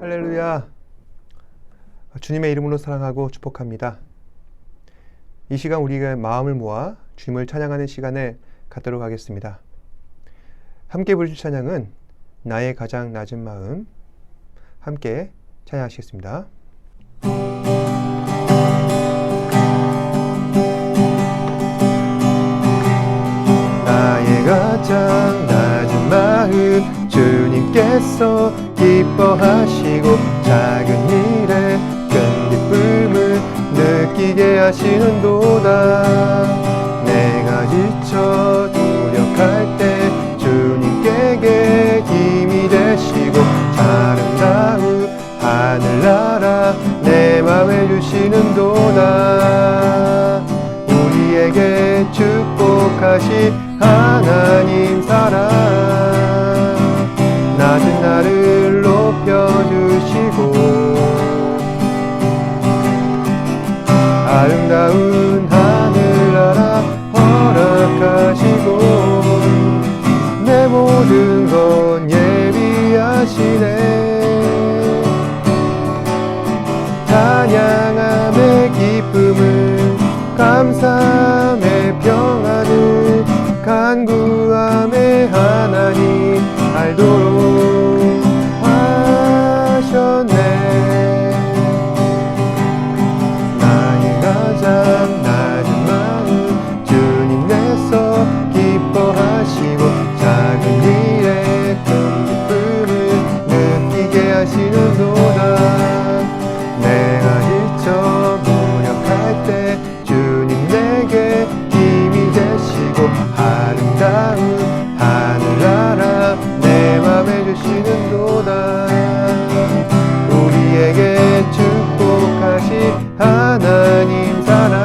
할렐루야. 주님의 이름으로 사랑하고 축복합니다. 이 시간 우리가 마음을 모아 주님을 찬양하는 시간을 갖도록 하겠습니다. 함께 부르실 찬양은 나의 가장 낮은 마음, 함께 찬양하시겠습니다. 나의 가장 낮은 마음 주님께서 기뻐하시고 작은 일에 큰 기쁨을 느끼게 하시는도다. 내가 지쳐 노력할 때 주님께 힘이 되시고 아름다운 하늘나라 내 맘에 주시는도다. 우리에게 축복하신 하나님 사랑 낮은 나를 높여주시고 아름다운 하늘나라 허락하시고 내 모든 건 예비하시네. 찬양함의 기쁨을 감사함의 평안을 간구함의 하나님 알도록 하셨네. 나의 가장 낮은 마음 주님 내서 기뻐하시고 작은 일에 큰 기쁨을 느끼게 하시는도다. 내가 지쳐 노력할 때 주님 내게 힘이 되시고 아름다운 하늘나라 내 맘에 주시는도다. 우리에게 축복하신 하나님 사랑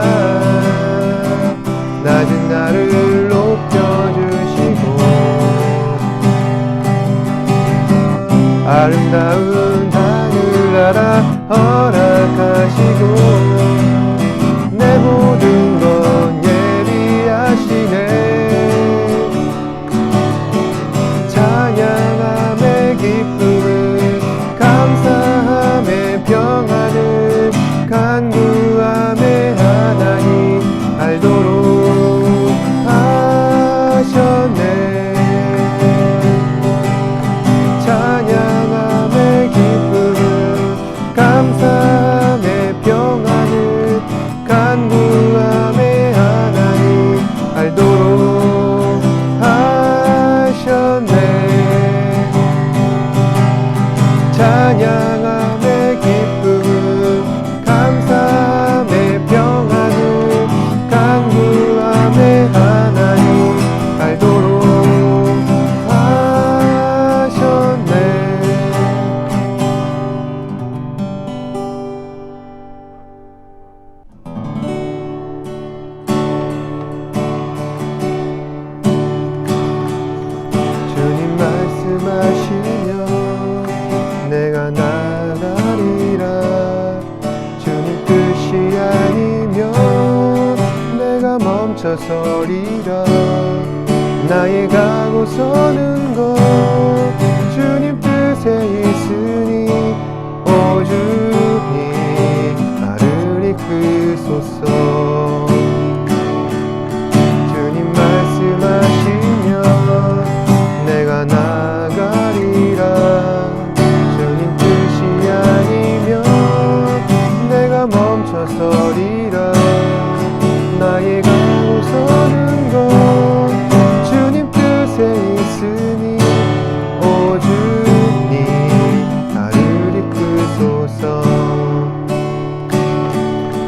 낮은 나를 높여주시고 아름다운 하늘나라 허락하시고 내 모든 건 예비하시네. 찬양함의 기쁨을 감사함의 평안을 간구함의 하나님 알도록 하셨네. 찬양함의 기쁨을 감사함의 평안을 간구함의 하나님 알도록 하셨네. 찬양함의 기쁨을 감사함의 평안을 간구함의 하나님 알도록 하셨네. 주님 말씀하시면 내가 나가리라. 주님 뜻이 아니면 내가 멈춰서리라. 나의 가고 서는 것 주님 뜻에 있으니 오 주님 나를 이끄소서. 주님 말씀하시면 내가 나가리라. 주님 뜻이 아니면 내가 멈춰서리라. 나의 가고 서는 것 주님 뜻에 있으니 오 주님 나를 이끄소서.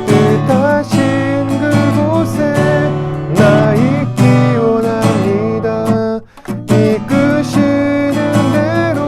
뜻하신 그곳에 나 있기 원합니다. 이끄시는 대로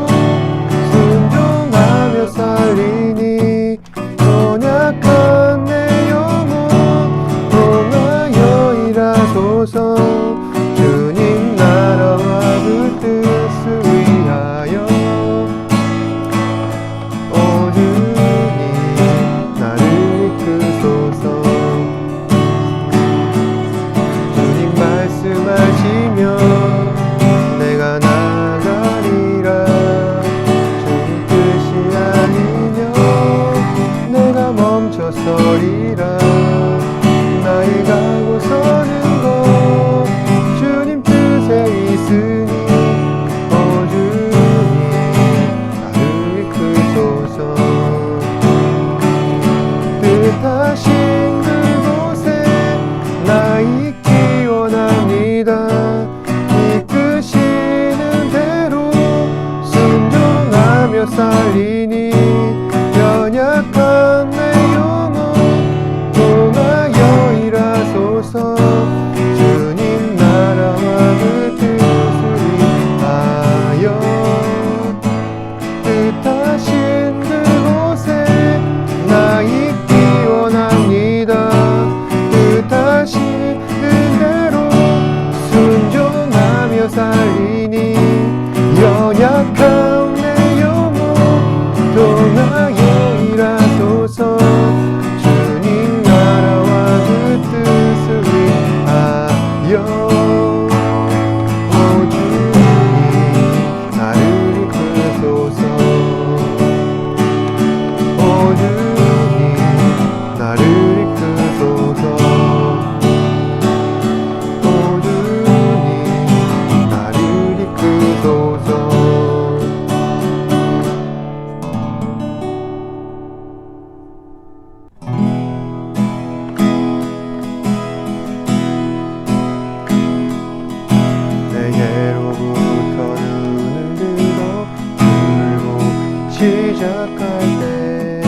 시작할 때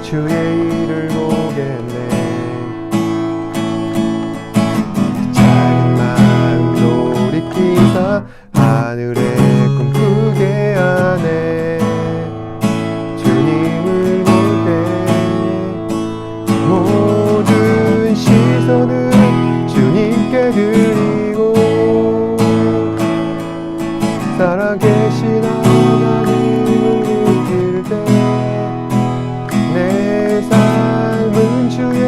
주의 일을 보겠네. 작은 마음 돌이키사 하늘의 꿈 크게 하네. 주님을 볼 때 모든 시선을 주님께 드리고 살아계신 하나님을 느낄 때 내 삶은 주의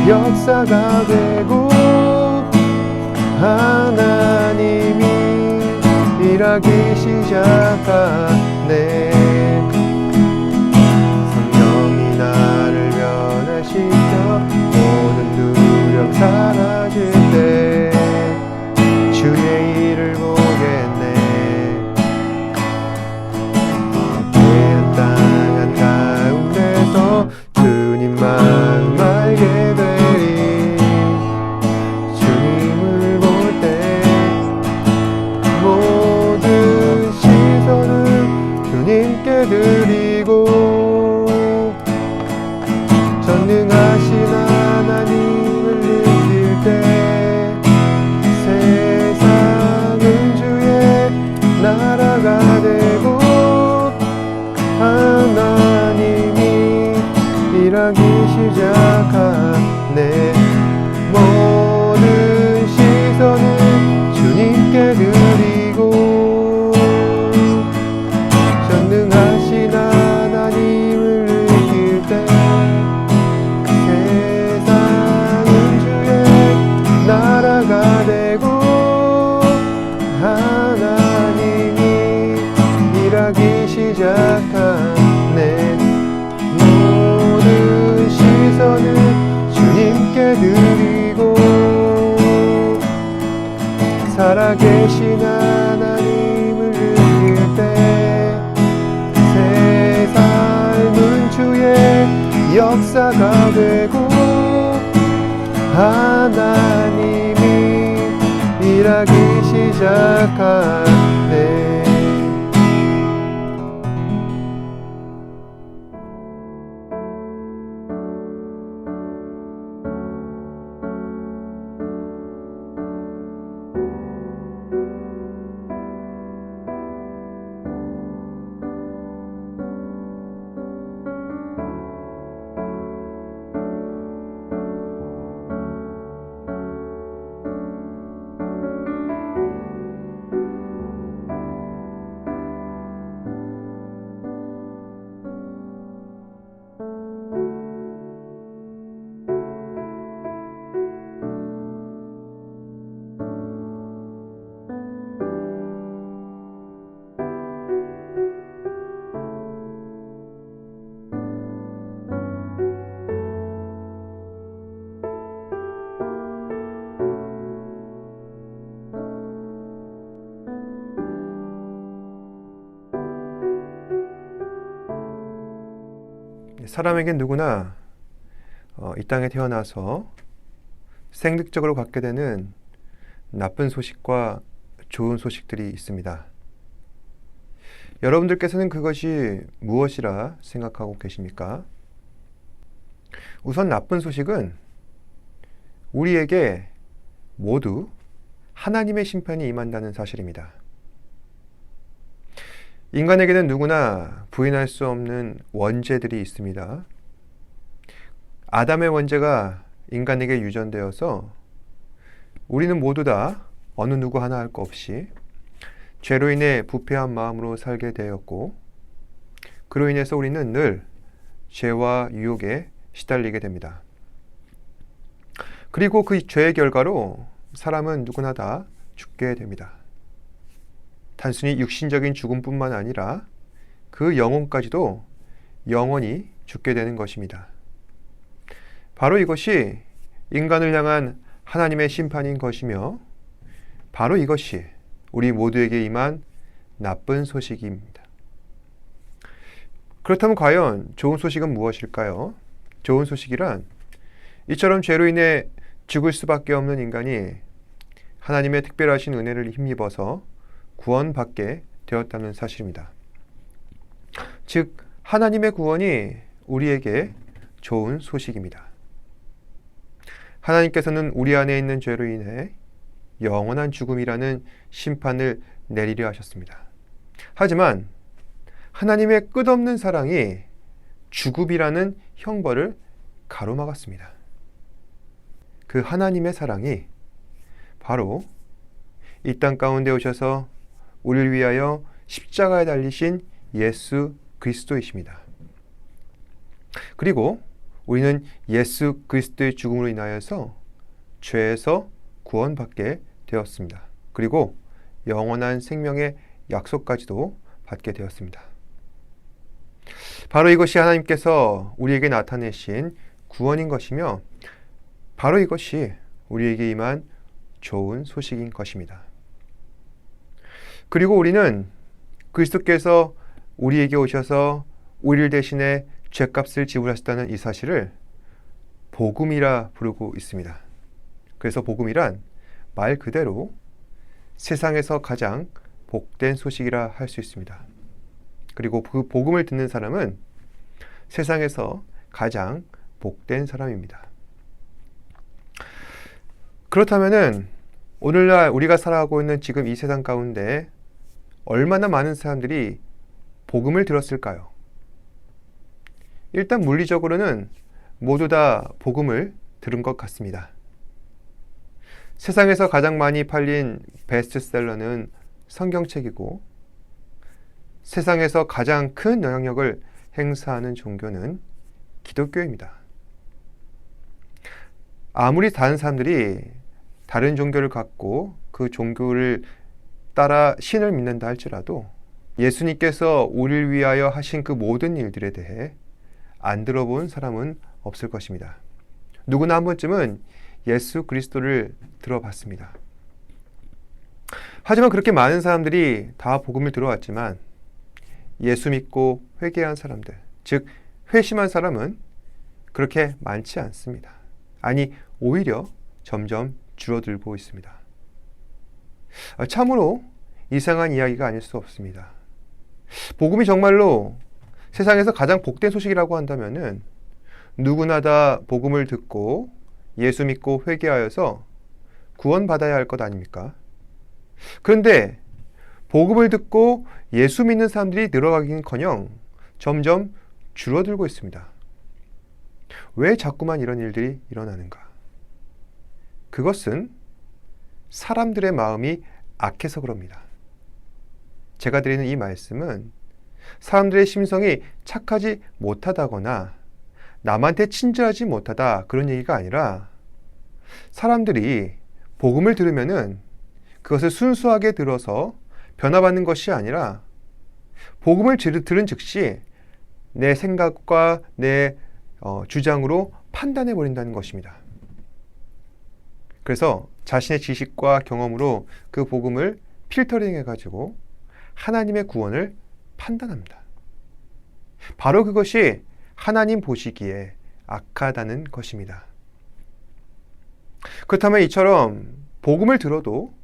역사가 되고 하나님이 일하기 시작하네. 성령이 나를 변화시켜 모든 두려움 사라질 때 주의 일을 보겠네. 태연 땅한 가운데서 주님 마음 알게 되리. 주님을 볼 때 모든 시선을 주님께 드리고 전능하신 하나님을 느낄 때 세상은 주의 나라가 되고 하나님이 일하기 시작하네. 모든 시선을 주님께 드리고 전능하신 하나님을 느낄 때 세상은 주의 나라가 되고 하나님이 일하기 시작하네. 모든 시선을 주님께 드리고 살아계신 하나님을 느낄 때 새 삶은 주의 역사가 되고 하나님이 일하기 시작하네. 사람에겐 누구나 이 땅에 태어나서 생lik적으로 갖게 되는 나쁜 소식과 좋은 소식들이 있습니다. 여러분들께서는 그것이 무엇이라 생각하고 계십니까? 우선 나쁜 소식은 우리에게 모두 하나님의 심판이 임한다는 사실입니다. 인간에게는 누구나 부인할 수 없는 원죄들이 있습니다. 아담의 원죄가 인간에게 유전되어서 우리는 모두 다 어느 누구 하나 할 것 없이 죄로 인해 부패한 마음으로 살게 되었고 그로 인해서 우리는 늘 죄와 유혹에 시달리게 됩니다. 그리고 그 죄의 결과로 사람은 누구나 다 죽게 됩니다. 단순히 육신적인 죽음뿐만 아니라 그 영혼까지도 영원히 죽게 되는 것입니다. 바로 이것이 인간을 향한 하나님의 심판인 것이며 바로 이것이 우리 모두에게 임한 나쁜 소식입니다. 그렇다면 과연 좋은 소식은 무엇일까요? 좋은 소식이란 이처럼 죄로 인해 죽을 수밖에 없는 인간이 하나님의 특별하신 은혜를 힘입어서 구원받게 되었다는 사실입니다. 즉 하나님의 구원이 우리에게 좋은 소식입니다. 하나님께서는 우리 안에 있는 죄로 인해 영원한 죽음이라는 심판을 내리려 하셨습니다. 하지만 하나님의 끝없는 사랑이 죽음이라는 형벌을 가로막았습니다. 그 하나님의 사랑이 바로 이 땅 가운데 오셔서 우리를 위하여 십자가에 달리신 예수 그리스도이십니다. 그리고 우리는 예수 그리스도의 죽음으로 인하여서 죄에서 구원받게 되었습니다. 그리고 영원한 생명의 약속까지도 받게 되었습니다. 바로 이것이 하나님께서 우리에게 나타내신 구원인 것이며 바로 이것이 우리에게 임한 좋은 소식인 것입니다. 그리고 우리는 그리스도께서 우리에게 오셔서 우리를 대신해 죄값을 지불하셨다는 이 사실을 복음이라 부르고 있습니다. 그래서 복음이란 말 그대로 세상에서 가장 복된 소식이라 할 수 있습니다. 그리고 그 복음을 듣는 사람은 세상에서 가장 복된 사람입니다. 그렇다면은 오늘날 우리가 살아가고 있는 지금 이 세상 가운데 얼마나 많은 사람들이 복음을 들었을까요? 일단 물리적으로는 모두 다 복음을 들은 것 같습니다. 세상에서 가장 많이 팔린 베스트셀러는 성경책이고 세상에서 가장 큰 영향력을 행사하는 종교는 기독교입니다. 아무리 다른 사람들이 다른 종교를 갖고 그 종교를 따라 신을 믿는다 할지라도 예수님께서 우리를 위하여 하신 그 모든 일들에 대해 안 들어본 사람은 없을 것입니다. 누구나 한 번쯤은 예수 그리스도를 들어봤습니다. 하지만 그렇게 많은 사람들이 다 복음을 들어왔지만 예수 믿고 회개한 사람들, 즉 회심한 사람은 그렇게 많지 않습니다. 아니, 오히려 점점 줄어들고 있습니다. 참으로 이상한 이야기가 아닐 수 없습니다. 복음이 정말로 세상에서 가장 복된 소식이라고 한다면은 누구나 다 복음을 듣고 예수 믿고 회개하여서 구원받아야 할 것 아닙니까? 그런데 복음을 듣고 예수 믿는 사람들이 늘어가기는커녕 점점 줄어들고 있습니다. 왜 자꾸만 이런 일들이 일어나는가? 그것은 사람들의 마음이 악해서 그럽니다. 제가 드리는 이 말씀은 사람들의 심성이 착하지 못하다거나 남한테 친절하지 못하다 그런 얘기가 아니라 사람들이 복음을 들으면은 그것을 순수하게 들어서 변화받는 것이 아니라 복음을 들은 즉시 내 생각과 내 주장으로 판단해 버린다는 것입니다. 그래서 자신의 지식과 경험으로 그 복음을 필터링 해가지고 하나님의 구원을 판단합니다. 바로 그것이 하나님 보시기에 악하다는 것입니다. 그렇다면 이처럼 복음을 들어도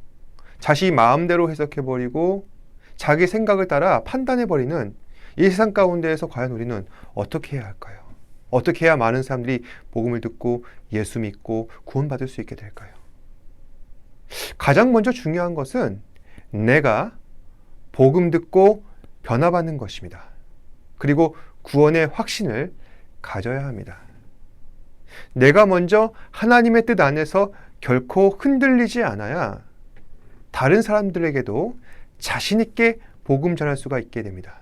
자신이 마음대로 해석해버리고 자기 생각을 따라 판단해버리는 이 세상 가운데에서 과연 우리는 어떻게 해야 할까요? 어떻게 해야 많은 사람들이 복음을 듣고 예수 믿고 구원받을 수 있게 될까요? 가장 먼저 중요한 것은 내가 복음 듣고 변화받는 것입니다. 그리고 구원의 확신을 가져야 합니다. 내가 먼저 하나님의 뜻 안에서 결코 흔들리지 않아야 다른 사람들에게도 자신 있게 복음 전할 수가 있게 됩니다.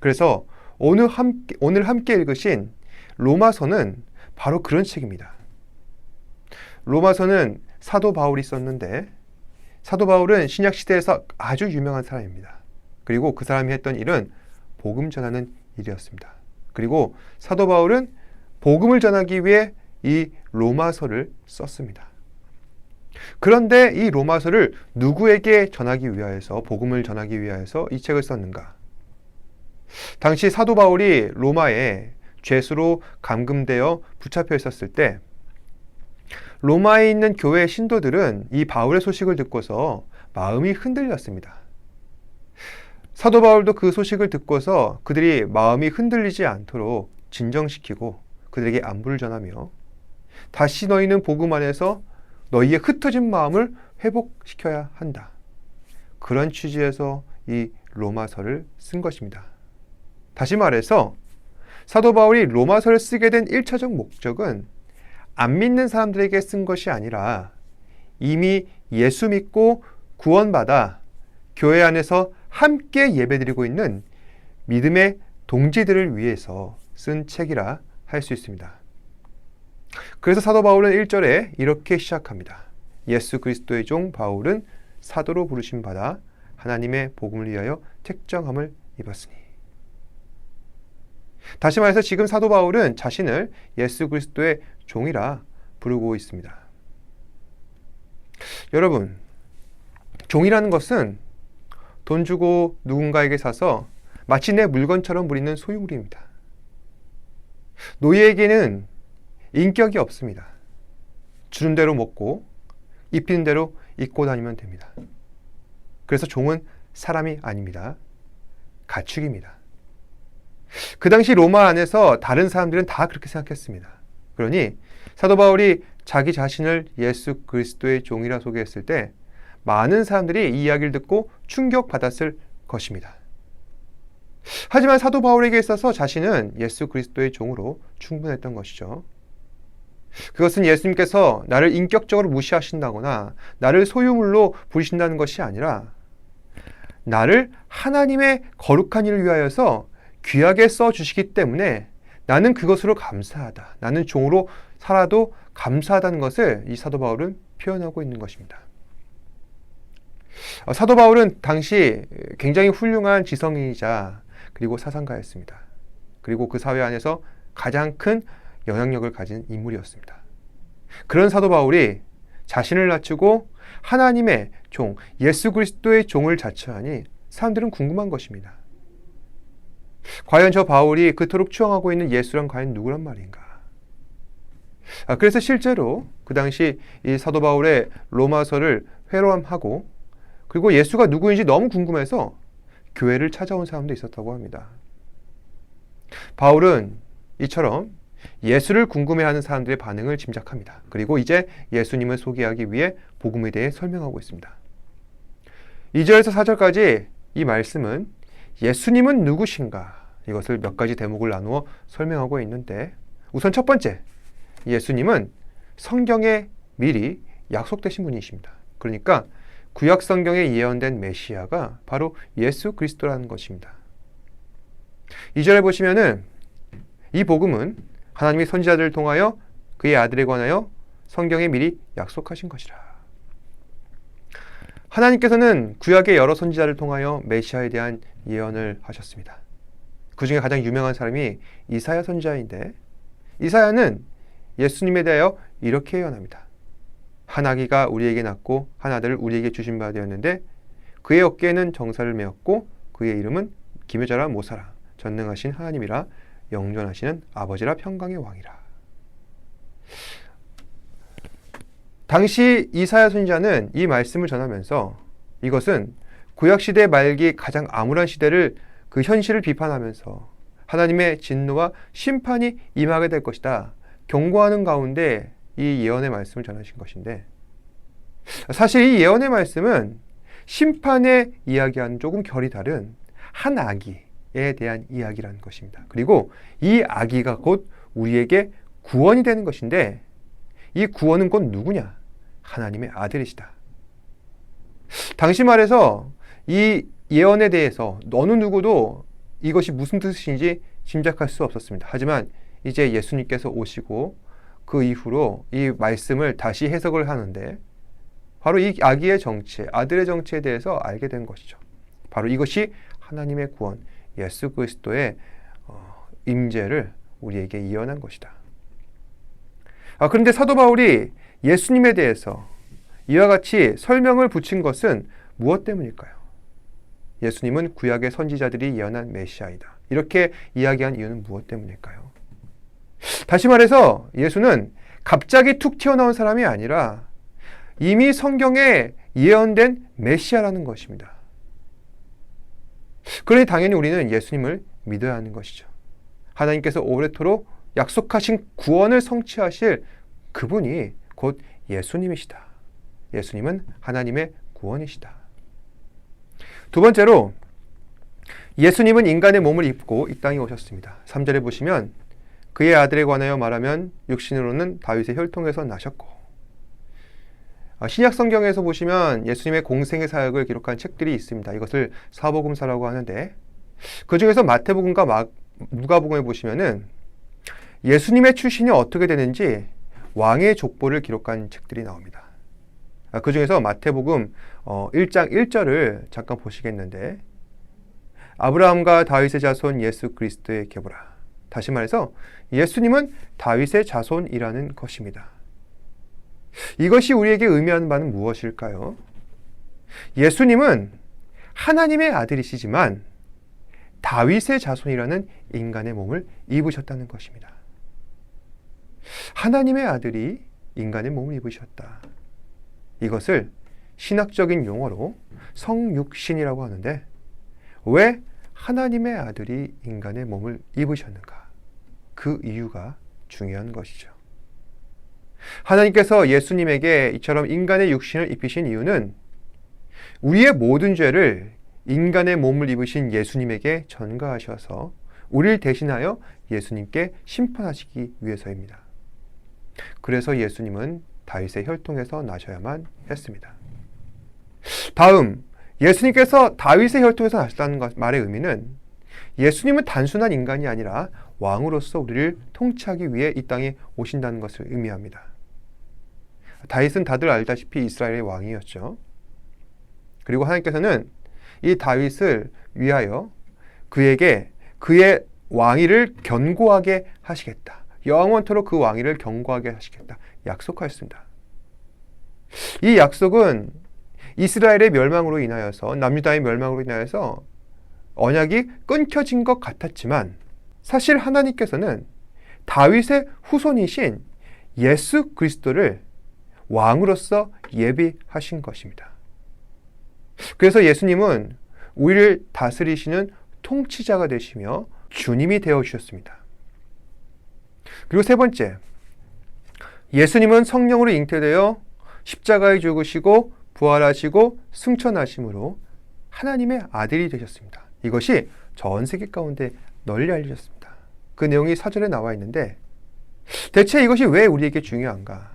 그래서 오늘 함께 읽으신 로마서는 바로 그런 책입니다. 로마서는 사도 바울이 썼는데 사도 바울은 신약시대에서 아주 유명한 사람입니다. 그리고 그 사람이 했던 일은 복음 전하는 일이었습니다. 그리고 사도 바울은 복음을 전하기 위해 이 로마서를 썼습니다. 그런데 이 로마서를 누구에게 전하기 위하여서, 복음을 전하기 위하여서 이 책을 썼는가? 당시 사도 바울이 로마에 죄수로 감금되어 붙잡혀 있었을 때 로마에 있는 교회 신도들은 이 바울의 소식을 듣고서 마음이 흔들렸습니다. 사도 바울도 그 소식을 듣고서 그들이 마음이 흔들리지 않도록 진정시키고 그들에게 안부를 전하며 다시 너희는 복음 안에서 너희의 흩어진 마음을 회복시켜야 한다. 그런 취지에서 이 로마서를 쓴 것입니다. 다시 말해서 사도 바울이 로마서를 쓰게 된 1차적 목적은 안 믿는 사람들에게 쓴 것이 아니라 이미 예수 믿고 구원받아 교회 안에서 함께 예배드리고 있는 믿음의 동지들을 위해서 쓴 책이라 할 수 있습니다. 그래서 사도 바울은 1절에 이렇게 시작합니다. 예수 그리스도의 종 바울은 사도로 부르심 받아 하나님의 복음을 위하여 택정함을 입었으니. 다시 말해서 지금 사도 바울은 자신을 예수 그리스도의 종이라 부르고 있습니다. 여러분, 종이라는 것은 돈 주고 누군가에게 사서 마치 내 물건처럼 부리는 소유물입니다. 노예에게는 인격이 없습니다. 주는 대로 먹고 입히는 대로 입고 다니면 됩니다. 그래서 종은 사람이 아닙니다. 가축입니다. 그 당시 로마 안에서 다른 사람들은 다 그렇게 생각했습니다. 그러니 사도 바울이 자기 자신을 예수 그리스도의 종이라 소개했을 때 많은 사람들이 이 이야기를 듣고 충격받았을 것입니다. 하지만 사도 바울에게 있어서 자신은 예수 그리스도의 종으로 충분했던 것이죠. 그것은 예수님께서 나를 인격적으로 무시하신다거나 나를 소유물로 부리신다는 것이 아니라 나를 하나님의 거룩한 일을 위하여서 귀하게 써주시기 때문에 나는 그것으로 감사하다. 나는 종으로 살아도 감사하다는 것을 이 사도 바울은 표현하고 있는 것입니다. 사도 바울은 당시 굉장히 훌륭한 지성인이자 그리고 사상가였습니다. 그리고 그 사회 안에서 가장 큰 영향력을 가진 인물이었습니다. 그런 사도 바울이 자신을 낮추고 하나님의 종, 예수 그리스도의 종을 자처하니 사람들은 궁금한 것입니다. 과연 저 바울이 그토록 추앙하고 있는 예수란 과연 누구란 말인가? 그래서 실제로 그 당시 이 사도 바울의 로마서를 회로함하고 그리고 예수가 누구인지 너무 궁금해서 교회를 찾아온 사람도 있었다고 합니다. 바울은 이처럼 예수를 궁금해하는 사람들의 반응을 짐작합니다. 그리고 이제 예수님을 소개하기 위해 복음에 대해 설명하고 있습니다. 2절에서 4절까지 이 말씀은 예수님은 누구신가? 이것을 몇 가지 대목을 나누어 설명하고 있는데 우선 첫 번째, 예수님은 성경에 미리 약속되신 분이십니다. 그러니까 구약 성경에 예언된 메시아가 바로 예수 그리스도라는 것입니다. 2절에 보시면은 이 복음은 하나님이 선지자들을 통하여 그의 아들에 관하여 성경에 미리 약속하신 것이라. 하나님께서는 구약의 여러 선지자를 통하여 메시아에 대한 예언을 하셨습니다. 그 중에 가장 유명한 사람이 이사야 선지자인데 이사야는 예수님에 대하여 이렇게 예언합니다. 한 아기가 우리에게 낳고 한 아들을 우리에게 주신 바 되었는데 그의 어깨에는 정사를 메었고 그의 이름은 기묘자라 모사라 전능하신 하나님이라 영존하시는 아버지라 평강의 왕이라. 당시 이사야 선지자는 이 말씀을 전하면서 이것은 구약시대 말기 가장 암울한 시대를 그 현실을 비판하면서 하나님의 진노와 심판이 임하게 될 것이다. 경고하는 가운데 이 예언의 말씀을 전하신 것인데 사실 이 예언의 말씀은 심판의 이야기와는 조금 결이 다른 한 아기에 대한 이야기라는 것입니다. 그리고 이 아기가 곧 우리에게 구원이 되는 것인데 이 구원은 곧 누구냐? 하나님의 아들이시다. 당시 말해서 이 예언에 대해서 어느 누구도 이것이 무슨 뜻인지 짐작할 수 없었습니다. 하지만 이제 예수님께서 오시고 그 이후로 이 말씀을 다시 해석을 하는데 바로 이 아기의 정체, 아들의 정체에 대해서 알게 된 것이죠. 바로 이것이 하나님의 구원, 예수 그리스도의 임재를 우리에게 예언한 것이다. 그런데 사도 바울이 예수님에 대해서 이와 같이 설명을 붙인 것은 무엇 때문일까요? 예수님은 구약의 선지자들이 예언한 메시아이다. 이렇게 이야기한 이유는 무엇 때문일까요? 다시 말해서 예수는 갑자기 툭 튀어나온 사람이 아니라 이미 성경에 예언된 메시아라는 것입니다. 그러니 당연히 우리는 예수님을 믿어야 하는 것이죠. 하나님께서 오래도록 약속하신 구원을 성취하실 그분이 곧 예수님이시다. 예수님은 하나님의 구원이시다. 두 번째로 예수님은 인간의 몸을 입고 이 땅에 오셨습니다. 3절에 보시면 그의 아들에 관하여 말하면 육신으로는 다윗의 혈통에서 나셨고, 신약 성경에서 보시면 예수님의 공생의 사역을 기록한 책들이 있습니다. 이것을 사복음서라고 하는데, 그 중에서 마태복음과 누가복음에 보시면은 예수님의 출신이 어떻게 되는지 왕의 족보를 기록한 책들이 나옵니다. 그 중에서 마태복음 1장 1절을 잠깐 보시겠는데, 아브라함과 다윗의 자손 예수 그리스도의 계보라. 다시 말해서 예수님은 다윗의 자손이라는 것입니다. 이것이 우리에게 의미하는 바는 무엇일까요? 예수님은 하나님의 아들이시지만 다윗의 자손이라는 인간의 몸을 입으셨다는 것입니다. 하나님의 아들이 인간의 몸을 입으셨다. 이것을 신학적인 용어로 성육신이라고 하는데, 왜 하나님의 아들이 인간의 몸을 입으셨는가? 그 이유가 중요한 것이죠. 하나님께서 예수님에게 이처럼 인간의 육신을 입히신 이유는 우리의 모든 죄를 인간의 몸을 입으신 예수님에게 전가하셔서 우리를 대신하여 예수님께 심판하시기 위해서입니다. 그래서 예수님은 다윗의 혈통에서 나셔야만 했습니다. 다음, 예수님께서 다윗의 혈통에서 나셨다는 말의 의미는 예수님은 단순한 인간이 아니라 왕으로서 우리를 통치하기 위해 이 땅에 오신다는 것을 의미합니다. 다윗은 다들 알다시피 이스라엘의 왕이었죠. 그리고 하나님께서는 이 다윗을 위하여 그에게 그의 왕위를 견고하게 하시겠다. 영원토록 그 왕위를 견고하게 하시겠다. 약속하였습니다. 이 약속은 이스라엘의 멸망으로 인하여서, 남유다의 멸망으로 인하여서 언약이 끊겨진 것 같았지만, 사실 하나님께서는 다윗의 후손이신 예수 그리스도를 왕으로서 예비하신 것입니다. 그래서 예수님은 우리를 다스리시는 통치자가 되시며 주님이 되어주셨습니다. 그리고 세 번째, 예수님은 성령으로 잉태되어 십자가에 죽으시고 부활하시고 승천하심으로 하나님의 아들이 되셨습니다. 이것이 전 세계 가운데 널리 알려졌습니다. 그 내용이 사절에 나와 있는데, 대체 이것이 왜 우리에게 중요한가?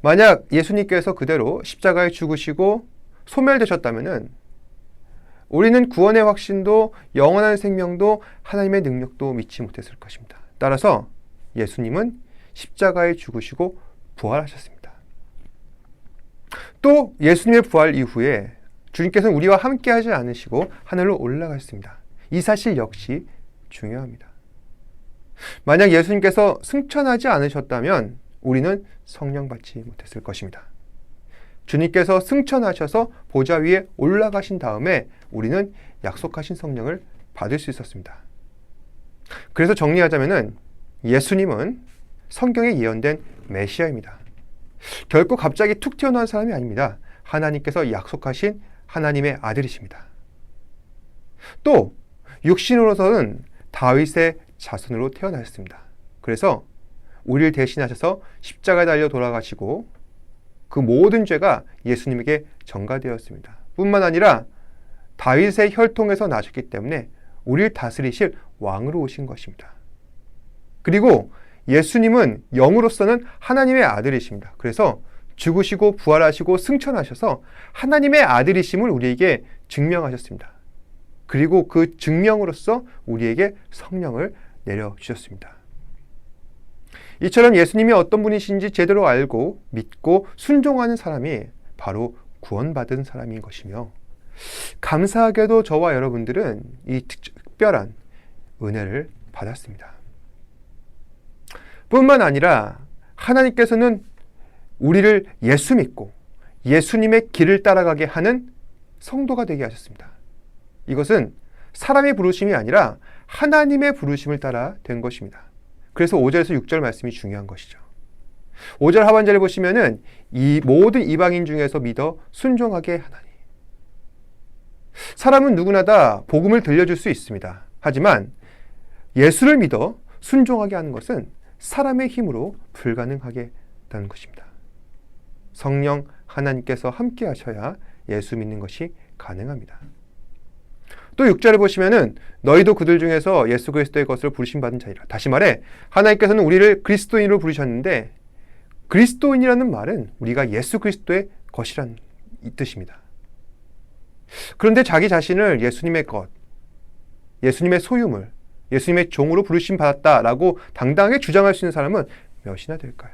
만약 예수님께서 그대로 십자가에 죽으시고 소멸되셨다면 우리는 구원의 확신도 영원한 생명도 하나님의 능력도 믿지 못했을 것입니다. 따라서 예수님은 십자가에 죽으시고 부활하셨습니다. 또 예수님의 부활 이후에 주님께서는 우리와 함께 하지 않으시고 하늘로 올라가셨습니다. 이 사실 역시 중요합니다. 만약 예수님께서 승천하지 않으셨다면 우리는 성령 받지 못했을 것입니다. 주님께서 승천하셔서 보좌 위에 올라가신 다음에 우리는 약속하신 성령을 받을 수 있었습니다. 그래서 정리하자면은 예수님은 성경에 예언된 메시아입니다. 결코 갑자기 툭 튀어나온 사람이 아닙니다. 하나님께서 약속하신 하나님의 아들이십니다. 또 육신으로서는 다윗의 자손으로 태어나셨습니다. 그래서 우리를 대신하셔서 십자가에 달려 돌아가시고 그 모든 죄가 예수님에게 전가되었습니다. 뿐만 아니라 다윗의 혈통에서 나셨기 때문에 우리를 다스리실 왕으로 오신 것입니다. 그리고 예수님은 영으로서는 하나님의 아들이십니다. 그래서 죽으시고 부활하시고 승천하셔서 하나님의 아들이심을 우리에게 증명하셨습니다. 그리고 그 증명으로서 우리에게 성령을 내려주셨습니다. 이처럼 예수님이 어떤 분이신지 제대로 알고 믿고 순종하는 사람이 바로 구원받은 사람인 것이며, 감사하게도 저와 여러분들은 이 특별한 은혜를 받았습니다. 뿐만 아니라 하나님께서는 우리를 예수 믿고 예수님의 길을 따라가게 하는 성도가 되게 하셨습니다. 이것은 사람의 부르심이 아니라 하나님의 부르심을 따라 된 것입니다. 그래서 5절에서 6절 말씀이 중요한 것이죠. 5절 하반절에 보시면은 이 모든 이방인 중에서 믿어 순종하게 하나니. 사람은 누구나 다 복음을 들려줄 수 있습니다. 하지만 예수를 믿어 순종하게 하는 것은 사람의 힘으로 불가능하겠다는 것입니다. 성령 하나님께서 함께 하셔야 예수 믿는 것이 가능합니다. 또 6절을 보시면은 너희도 그들 중에서 예수 그리스도의 것을 부르심받은 자이라. 다시 말해 하나님께서는 우리를 그리스도인으로 부르셨는데 그리스도인이라는 말은 우리가 예수 그리스도의 것이란 이 뜻입니다. 그런데 자기 자신을 예수님의 것, 예수님의 소유물, 예수님의 종으로 부르심 받았다라고 당당하게 주장할 수 있는 사람은 몇이나 될까요?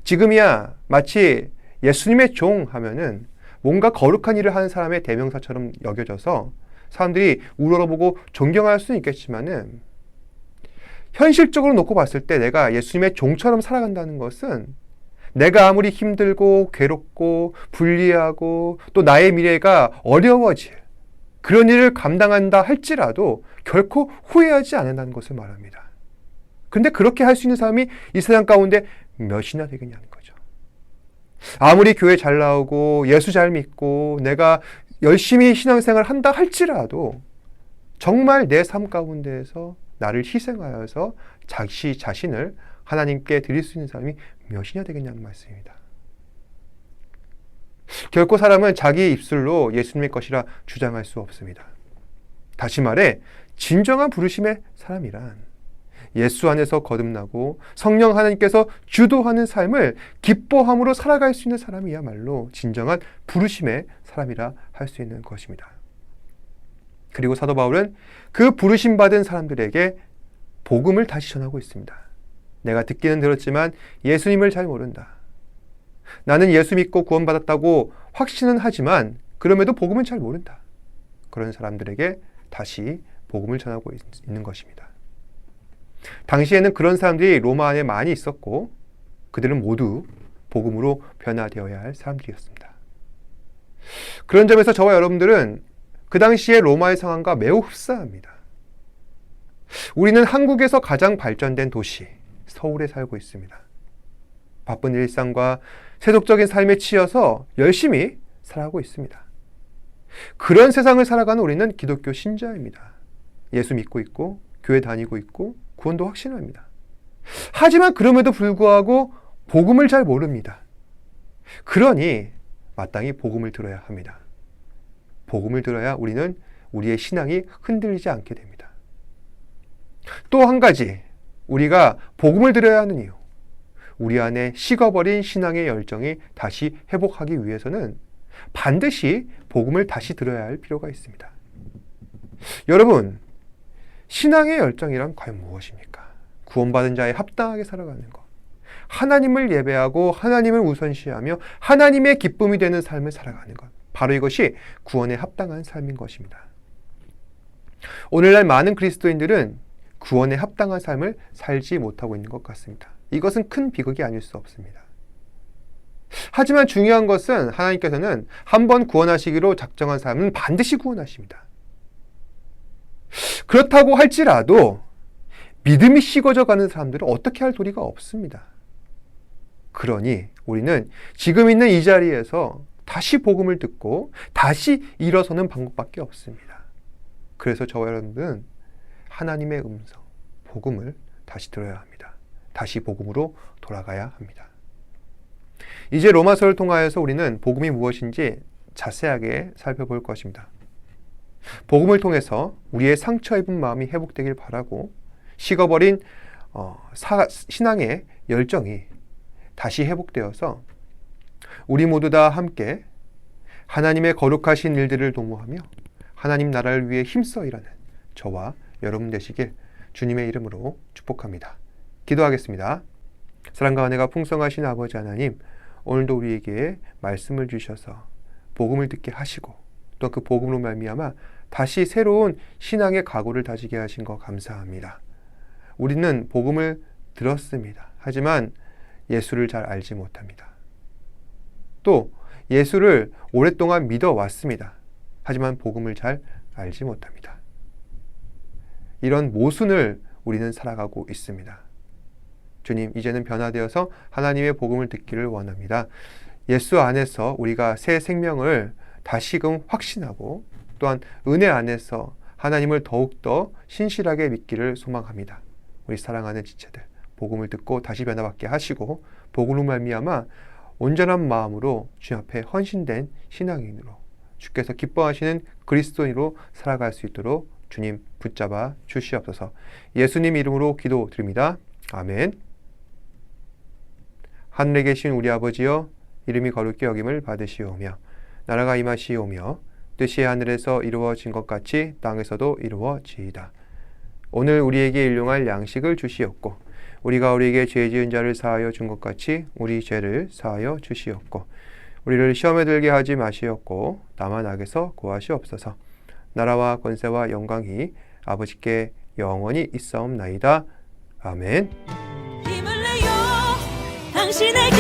지금이야 마치 예수님의 종 하면은 뭔가 거룩한 일을 하는 사람의 대명사처럼 여겨져서 사람들이 우러러보고 존경할 수는 있겠지만은 현실적으로 놓고 봤을 때 내가 예수님의 종처럼 살아간다는 것은 내가 아무리 힘들고 괴롭고 불리하고 또 나의 미래가 어려워질 그런 일을 감당한다 할지라도 결코 후회하지 않는다는 것을 말합니다. 그런데 그렇게 할 수 있는 사람이 이 세상 가운데 몇이나 되겠냐는 거죠. 아무리 교회 잘 나오고 예수 잘 믿고 내가 열심히 신앙생활을 한다 할지라도 정말 내 삶 가운데에서 나를 희생하여서 자기 자신을 하나님께 드릴 수 있는 사람이 몇이나 되겠냐는 말씀입니다. 결코 사람은 자기 입술로 예수님의 것이라 주장할 수 없습니다. 다시 말해 진정한 부르심의 사람이란 예수 안에서 거듭나고 성령 하나님께서 주도하는 삶을 기뻐함으로 살아갈 수 있는 사람이야말로 진정한 부르심의 사람이라 할 수 있는 것입니다. 그리고 사도 바울은 그 부르심 받은 사람들에게 복음을 다시 전하고 있습니다. 내가 듣기는 들었지만 예수님을 잘 모른다. 나는 예수 믿고 구원받았다고 확신은 하지만 그럼에도 복음은 잘 모른다. 그런 사람들에게 다시 복음을 전하고 있는 것입니다. 당시에는 그런 사람들이 로마 안에 많이 있었고 그들은 모두 복음으로 변화되어야 할 사람들이었습니다. 그런 점에서 저와 여러분들은 그 당시의 로마의 상황과 매우 흡사합니다. 우리는 한국에서 가장 발전된 도시 서울에 살고 있습니다. 바쁜 일상과 세속적인 삶에 치여서 열심히 살아가고 있습니다. 그런 세상을 살아가는 우리는 기독교 신자입니다. 예수 믿고 있고 교회 다니고 있고 구원도 확신합니다. 하지만 그럼에도 불구하고 복음을 잘 모릅니다. 그러니 마땅히 복음을 들어야 합니다. 복음을 들어야 우리는 우리의 신앙이 흔들리지 않게 됩니다. 또 한 가지 우리가 복음을 들어야 하는 이유, 우리 안에 식어버린 신앙의 열정이 다시 회복하기 위해서는 반드시 복음을 다시 들어야 할 필요가 있습니다. 여러분, 신앙의 열정이란 과연 무엇입니까? 구원받은 자에 합당하게 살아가는 것, 하나님을 예배하고 하나님을 우선시하며 하나님의 기쁨이 되는 삶을 살아가는 것, 바로 이것이 구원에 합당한 삶인 것입니다. 오늘날 많은 그리스도인들은 구원에 합당한 삶을 살지 못하고 있는 것 같습니다. 이것은 큰 비극이 아닐 수 없습니다. 하지만 중요한 것은 하나님께서는 한 번 구원하시기로 작정한 사람은 반드시 구원하십니다. 그렇다고 할지라도 믿음이 식어져 가는 사람들은 어떻게 할 도리가 없습니다. 그러니 우리는 지금 있는 이 자리에서 다시 복음을 듣고 다시 일어서는 방법밖에 없습니다. 그래서 저와 여러분은 하나님의 음성, 복음을 다시 들어야 합니다. 다시 복음으로 돌아가야 합니다. 이제 로마서를 통하여서 우리는 복음이 무엇인지 자세하게 살펴볼 것입니다. 복음을 통해서 우리의 상처 입은 마음이 회복되길 바라고 식어버린 신앙의 열정이 다시 회복되어서 우리 모두 다 함께 하나님의 거룩하신 일들을 도모하며 하나님 나라를 위해 힘써 일하는 저와 여러분 되시길 주님의 이름으로 축복합니다. 기도하겠습니다. 사랑과 은혜가 풍성하신 아버지 하나님, 오늘도 우리에게 말씀을 주셔서 복음을 듣게 하시고 또 그 복음으로 말미암아 다시 새로운 신앙의 각오를 다지게 하신 것 감사합니다. 우리는 복음을 들었습니다. 하지만 예수를 잘 알지 못합니다. 또 예수를 오랫동안 믿어왔습니다. 하지만 복음을 잘 알지 못합니다. 이런 모순을 우리는 살아가고 있습니다. 주님, 이제는 변화되어서 하나님의 복음을 듣기를 원합니다. 예수 안에서 우리가 새 생명을 다시금 확신하고 또한 은혜 안에서 하나님을 더욱더 신실하게 믿기를 소망합니다. 우리 사랑하는 지체들, 복음을 듣고 다시 변화받게 하시고 복음으로 말미암아 온전한 마음으로 주 앞에 헌신된 신앙인으로 주께서 기뻐하시는 그리스도인으로 살아갈 수 있도록 주님 붙잡아 주시옵소서. 예수님 이름으로 기도드립니다. 아멘. 하늘에 계신 우리 아버지여, 이름이 거룩히 여김을 받으시오며 나라가 임하시오며 뜻이 하늘에서 이루어진 것 같이 땅에서도 이루어지이다. 오늘 우리에게 일용할 양식을 주시옵고 우리가 우리에게 죄 지은 자를 사하여 준 것 같이 우리 죄를 사하여 주시옵고 우리를 시험에 들게 하지 마시옵고 다만 악에서 구하시옵소서. 나라와 권세와 영광이 아버지께 영원히 있사옵나이다. 아멘. 힘을 내요 당신의